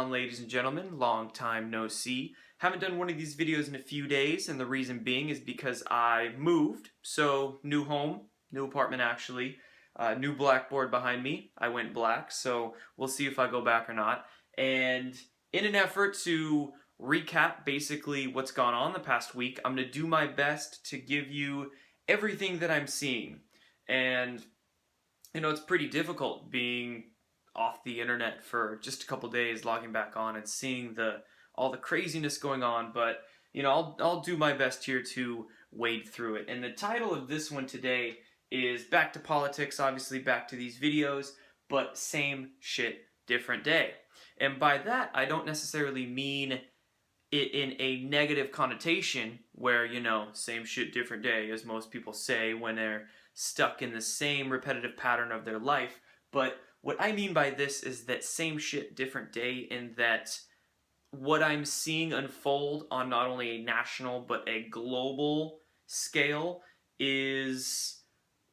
on, ladies and gentlemen? Long time no see. Haven't done one of these videos in a few days, and the reason being is because I moved. So, new home, new apartment actually, new blackboard behind me. I went black, so we'll see if I go back or not. And in an effort to recap basically what's gone on the past week, I'm going to do my best to give you everything that I'm seeing. And, you know, it's pretty difficult being off the internet for just a couple days, logging back on and seeing all the craziness going on, but you know, I'll do my best here to wade through it. And the title of this one today is Back to Politics, obviously back to these videos, but same shit, different day. And by that, I don't necessarily mean it in a negative connotation where, you know, same shit, different day, as most people say when they're stuck in the same repetitive pattern of their life, but what I mean by this is that same shit, different day, in that what I'm seeing unfold on not only a national but a global scale is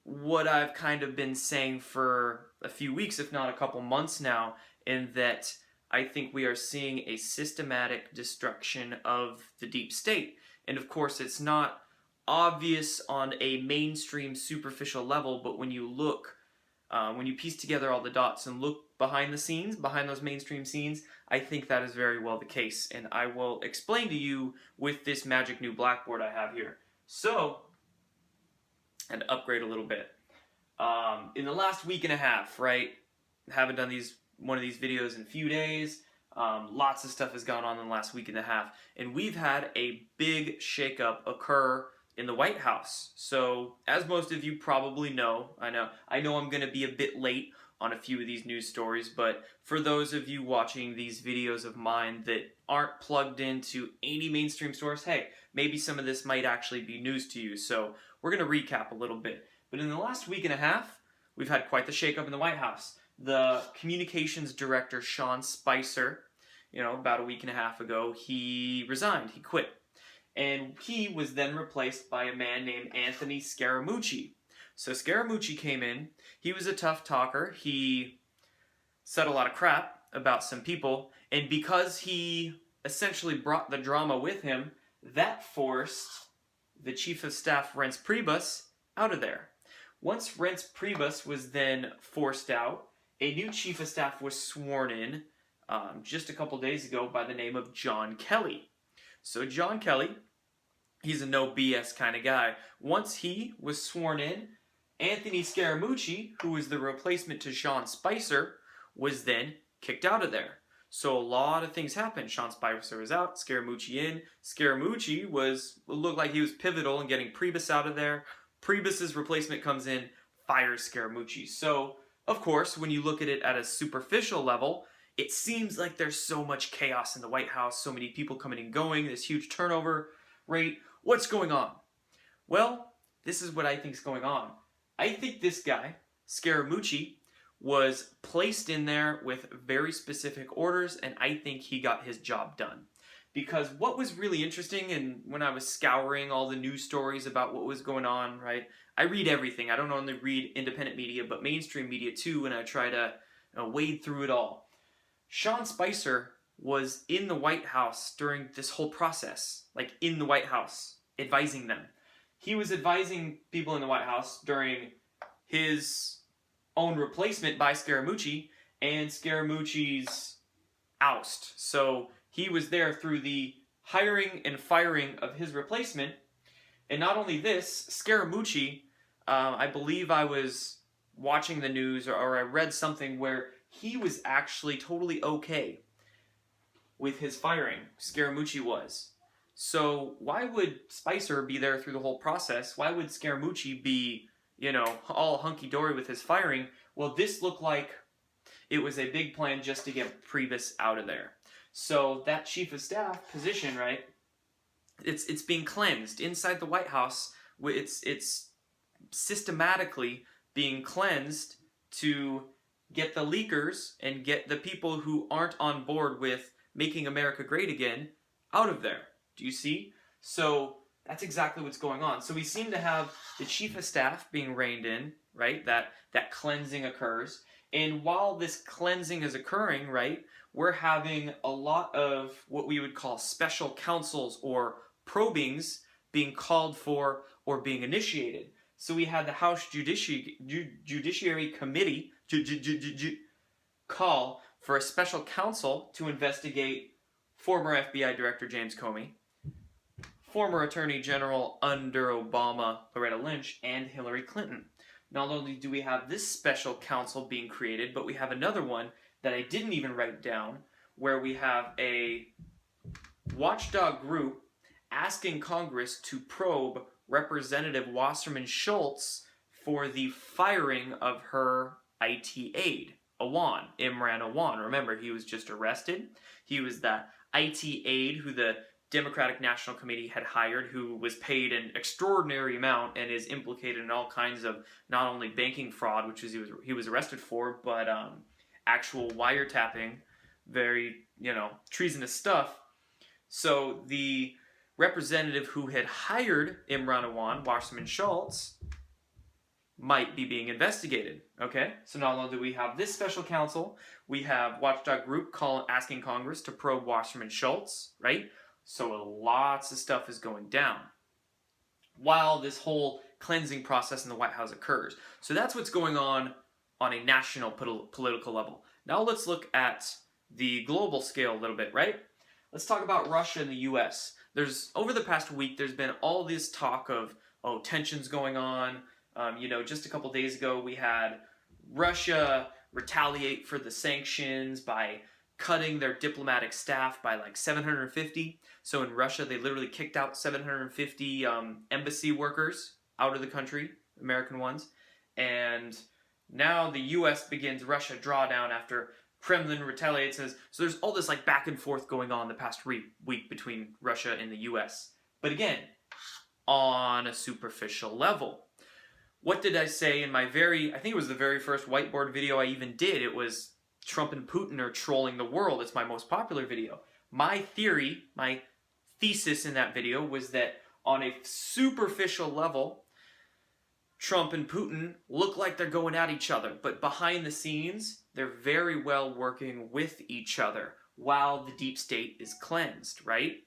what I've kind of been saying for a few weeks, if not a couple months now, in that I think we are seeing a systematic destruction of the deep state. And of course, it's not obvious on a mainstream superficial level, but when you look when you piece together all the dots and look behind the scenes, behind those mainstream scenes, I think that is very well the case. And I will explain to you with this magic new blackboard I have here. So, and upgrade a little bit. In the last week and a half, right, haven't done one of these videos in a few days. Lots of stuff has gone on in the last week and a half. And we've had a big shakeup occur in the White House. So, as most of you probably know, I know I'm going to be a bit late on a few of these news stories, but for those of you watching these videos of mine that aren't plugged into any mainstream source, hey, maybe some of this might actually be news to you. So, we're going to recap a little bit. But in the last week and a half, we've had quite the shakeup in the White House. The communications director, Sean Spicer, you know, about a week and a half ago, he resigned, he quit. And he was then replaced by a man named Anthony Scaramucci. So Scaramucci came in. He was a tough talker. He said a lot of crap about some people. And because he essentially brought the drama with him, that forced the chief of staff, Reince Priebus, out of there. Once Reince Priebus was then forced out, a new chief of staff was sworn in just a couple days ago by the name of John Kelly. So John Kelly, he's a no BS kind of guy. Once he was sworn in, Anthony Scaramucci, who was the replacement to Sean Spicer, was then kicked out of there. So a lot of things happened. Sean Spicer was out, Scaramucci in. Scaramucci looked like he was pivotal in getting Priebus out of there. Priebus's replacement comes in, fires Scaramucci. So, of course, when you look at it at a superficial level, it seems like there's so much chaos in the White House, so many people coming and going, this huge turnover rate. What's going on? Well, this is what I think is going on. I think this guy, Scaramucci, was placed in there with very specific orders, and I think he got his job done. Because what was really interesting, and when I was scouring all the news stories about what was going on, right, I read everything. I don't only read independent media, but mainstream media too, and I try to wade through it all. Sean Spicer was in the White House during this whole process, like in the White House, advising them. He was advising people in the White House during his own replacement by Scaramucci and Scaramucci's oust. So he was there through the hiring and firing of his replacement. And not only this, Scaramucci, I believe I was watching the news or I read something where he was actually totally okay with his firing. Scaramucci was. So why would Spicer be there through the whole process? Why would Scaramucci be, you know, all hunky-dory with his firing? Well, this looked like it was a big plan just to get Priebus out of there. So that chief of staff position, right, it's being cleansed inside the White House. It's systematically being cleansed to get the leakers and get the people who aren't on board with making America great again out of there. Do you see? So that's exactly what's going on. So we seem to have the chief of staff being reined in, right? That cleansing occurs. And while this cleansing is occurring, right, we're having a lot of what we would call special counsels or probings being called for or being initiated. So we had the House Judiciary Committee call for a special counsel to investigate former FBI Director James Comey, former Attorney General under Obama Loretta Lynch, and Hillary Clinton. Not only do we have this special counsel being created, but we have another one that I didn't even write down, where we have a watchdog group asking Congress to probe Representative Wasserman Schultz for the firing of her IT aide, Imran Awan. Remember, he was just arrested. He was the IT aide who the Democratic National Committee had hired, who was paid an extraordinary amount and is implicated in all kinds of not only banking fraud, which he was arrested for, but actual wiretapping, very, treasonous stuff. So the representative who had hired Imran Awan, Wasserman Schultz, might be being investigated. Okay, so not only do we have this special counsel, we have watchdog group asking Congress to probe Wasserman Schultz, right? So lots of stuff is going down while this whole cleansing process in the White House occurs. So that's what's going on a national political level. Now let's look at the global scale a little bit, right? Let's talk about Russia and the U.S. Over the past week, there's been all this talk of, tensions going on. Just a couple days ago, we had Russia retaliate for the sanctions by cutting their diplomatic staff by like 750. So in Russia, they literally kicked out 750 embassy workers out of the country, American ones. And now the U.S. begins Russia drawdown after Kremlin retaliates. So there's all this like back and forth going on the past week between Russia and the U.S. But again, on a superficial level. What did I say in I think it was the very first whiteboard video I even did. It was Trump and Putin are trolling the world. It's my most popular video. My thesis in that video was that on a superficial level, Trump and Putin look like they're going at each other, but behind the scenes, they're very well working with each other while the deep state is cleansed, right?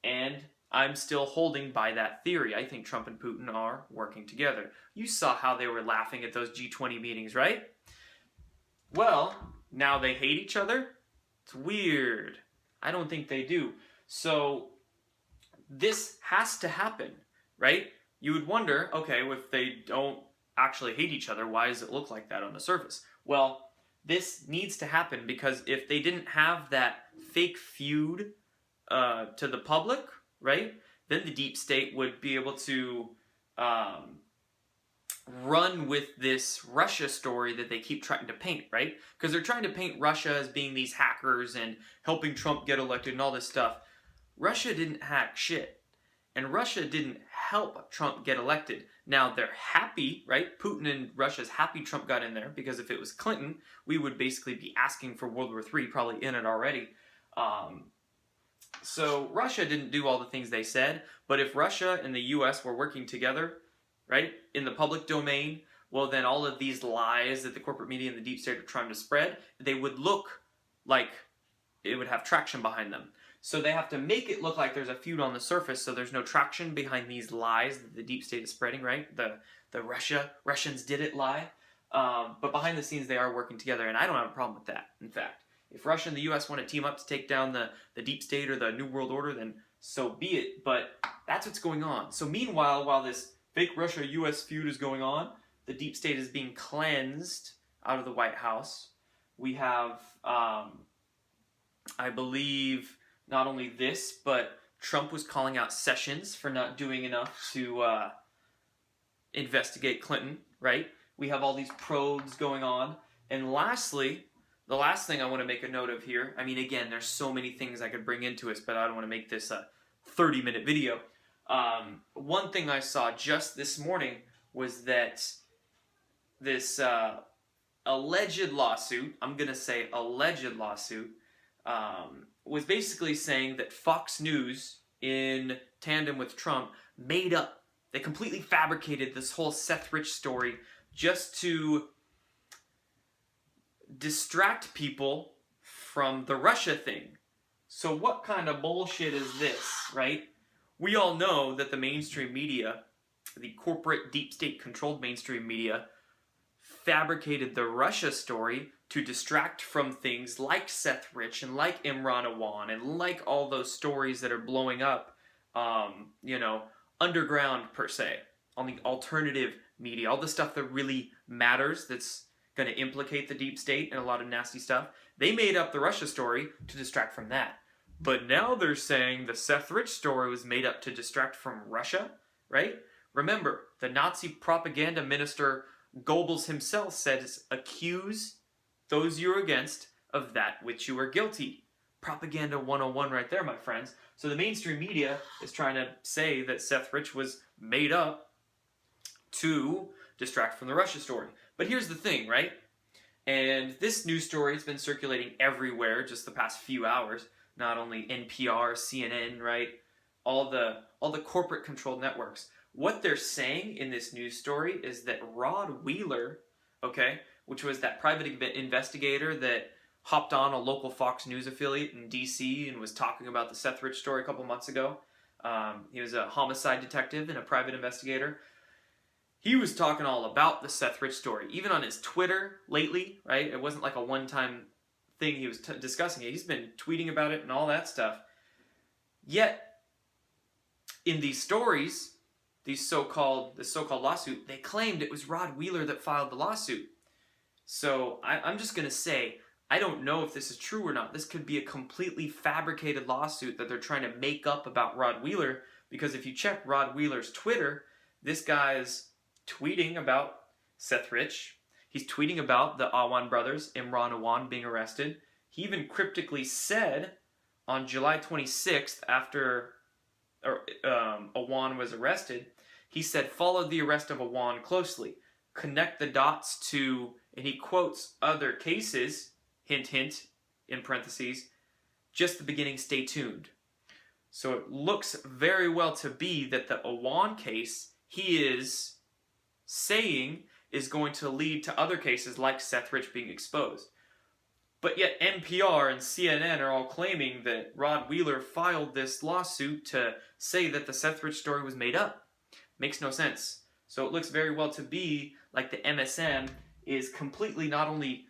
And I'm still holding by that theory. I think Trump and Putin are working together. You saw how they were laughing at those G20 meetings, right? Well, now they hate each other? It's weird. I don't think they do. So this has to happen, right? You would wonder, okay, well, if they don't actually hate each other, why does it look like that on the surface? Well, this needs to happen because if they didn't have that fake feud to the public, right, then the deep state would be able to run with this Russia story that they keep trying to paint, right? Because they're trying to paint Russia as being these hackers and helping Trump get elected and all this stuff. Russia didn't hack shit. And Russia didn't help Trump get elected. Now they're happy, right? Putin and Russia's happy Trump got in there because if it was Clinton, we would basically be asking for World War III, probably in it already. So Russia didn't do all the things they said, but if Russia and the US were working together, right, in the public domain, well then all of these lies that the corporate media and the deep state are trying to spread, they would look like it would have traction behind them. So they have to make it look like there's a feud on the surface so there's no traction behind these lies that the deep state is spreading, right? The Russians did it lie. But behind the scenes they are working together and I don't have a problem with that, in fact. If Russia and the US want to team up to take down the deep state or the New World Order, then so be it. But that's what's going on. So meanwhile, while this fake Russia-US feud is going on, the deep state is being cleansed out of the White House. We have, I believe, not only this, but Trump was calling out Sessions for not doing enough to investigate Clinton, right? We have all these probes going on. And lastly, the last thing I want to make a note of here, I mean, again, there's so many things I could bring into it, but I don't want to make this a 30-minute video. One thing I saw just this morning was that this alleged lawsuit, I'm going to say alleged lawsuit, was basically saying that Fox News, in tandem with Trump, made up, they completely fabricated this whole Seth Rich story just to distract people from the Russia thing. So what kind of bullshit is this, right? We all know that the mainstream media, the corporate deep state controlled mainstream media, fabricated the Russia story to distract from things like Seth Rich and like Imran Awan and like all those stories that are blowing up, underground per se, on the alternative media, all the stuff that really matters that's going to implicate the deep state and a lot of nasty stuff. They made up the Russia story to distract from that. But now they're saying the Seth Rich story was made up to distract from Russia, right? Remember, the Nazi propaganda minister Goebbels himself says, accuse those you're against of that which you are guilty. Propaganda 101 right there, my friends. So the mainstream media is trying to say that Seth Rich was made up to distract from the Russia story. But here's the thing, right? And this news story has been circulating everywhere just the past few hours. Not only NPR, CNN, right? All the corporate controlled networks. What they're saying in this news story is that Rod Wheeler, okay, which was that private investigator that hopped on a local Fox News affiliate in DC and was talking about the Seth Rich story a couple months ago. He was a homicide detective and a private investigator. He was talking all about the Seth Rich story, even on his Twitter lately, right? It wasn't like a one-time thing he was discussing it. He's been tweeting about it and all that stuff. Yet, in these stories, this so-called lawsuit, they claimed it was Rod Wheeler that filed the lawsuit. So I'm just going to say, I don't know if this is true or not. This could be a completely fabricated lawsuit that they're trying to make up about Rod Wheeler, because if you check Rod Wheeler's Twitter, this guy's tweeting about Seth Rich. He's tweeting about the Awan brothers, Imran Awan, being arrested. He even cryptically said on July 26th, after Awan was arrested, he said, follow the arrest of Awan closely. Connect the dots to, and he quotes other cases, hint, hint, in parentheses, just the beginning, stay tuned. So it looks very well to be that the Awan case, he is saying, is going to lead to other cases like Seth Rich being exposed. But yet NPR and CNN are all claiming that Rod Wheeler filed this lawsuit to say that the Seth Rich story was made up. Makes no sense. So it looks very well to be like the MSM is completely not only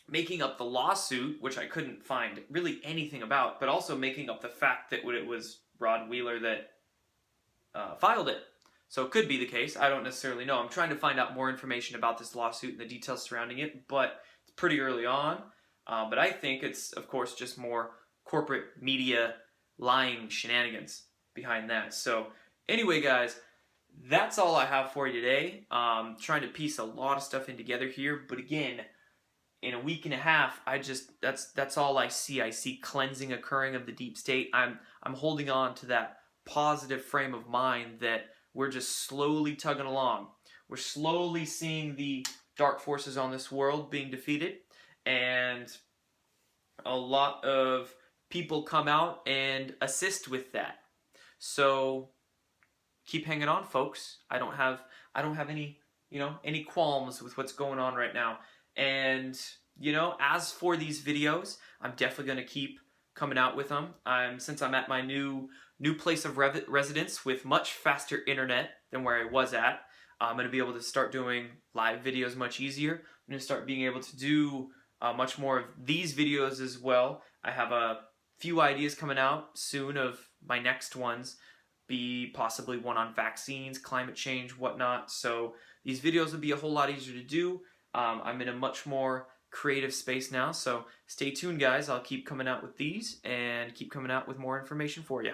making up the lawsuit, which I couldn't find really anything about, but also making up the fact that it was Rod Wheeler that filed it. So it could be the case. I don't necessarily know. I'm trying to find out more information about this lawsuit and the details surrounding it, but it's pretty early on. But I think it's, of course, just more corporate media lying shenanigans behind that. So anyway, guys, that's all I have for you today. Trying to piece a lot of stuff in together here, but again, in a week and a half, that's all I see. I see cleansing occurring of the deep state. I'm holding on to that positive frame of mind that we're just slowly tugging along. We're slowly seeing the dark forces on this world being defeated, and a lot of people come out and assist with that. So keep hanging on, folks. I don't have any, any qualms with what's going on right now. And, as for these videos, I'm definitely going to keep coming out with them. Since I'm at my new place of residence with much faster internet than where I was at, I'm going to be able to start doing live videos much easier. I'm going to start being able to do much more of these videos as well. I have a few ideas coming out soon of my next ones, be possibly one on vaccines, climate change, whatnot. So these videos will be a whole lot easier to do. I'm in a much more creative space now, so stay tuned, guys. I'll keep coming out with these and keep coming out with more information for you.